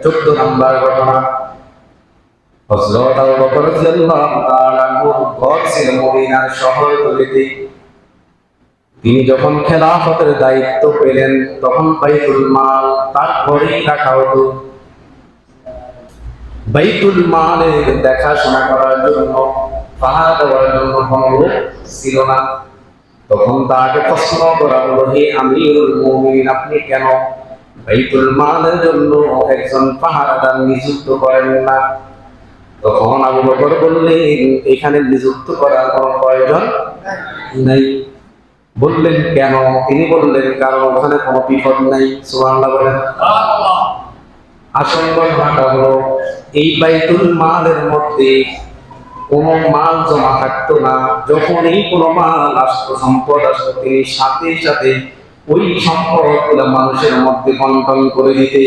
14 নম্বর ঘটনা, হযরত আবু বকর রাদিয়াল্লাহু তাআলা আনহুর ঘর ছিল মদিনার শহরতলিতে। তিনি যখন খেলাফতের দায়িত্ব পেলেন তখন বাইতুল মাল তার ঘরেই রাখা হতো। বাইতুল মালের দেখাশোনা করার জন্য, পাহারা দেওয়ার জন্য কোনো লোক ছিল না। তখন তাকে প্রশ্ন করা হলো, হে আমিরুল মুমিনিন, আপনি কেন বাইতুল মালের জন্য একজন পাহারাদার নিযুক্ত করেন না? তখন আবু বকর বললেন, এখানে নিযুক্ত করার কোনো প্রয়োজন নাই। বললেন কেন? তিনি বললেন, কারণ ওখানে কোনো বিপদ নাই। সুবহানাল্লাহ বলেন। আসল ঘটনাটা হলো, এই বাইতুল মালের মধ্যে কোনো মাল জমা থাকতো না। যখনই কোনো মাল আসতো, সম্পদ আসতো, তিনি সাথে সাথে ওই সম্পদ মানুষের মধ্যে বন্টন করে দিতে।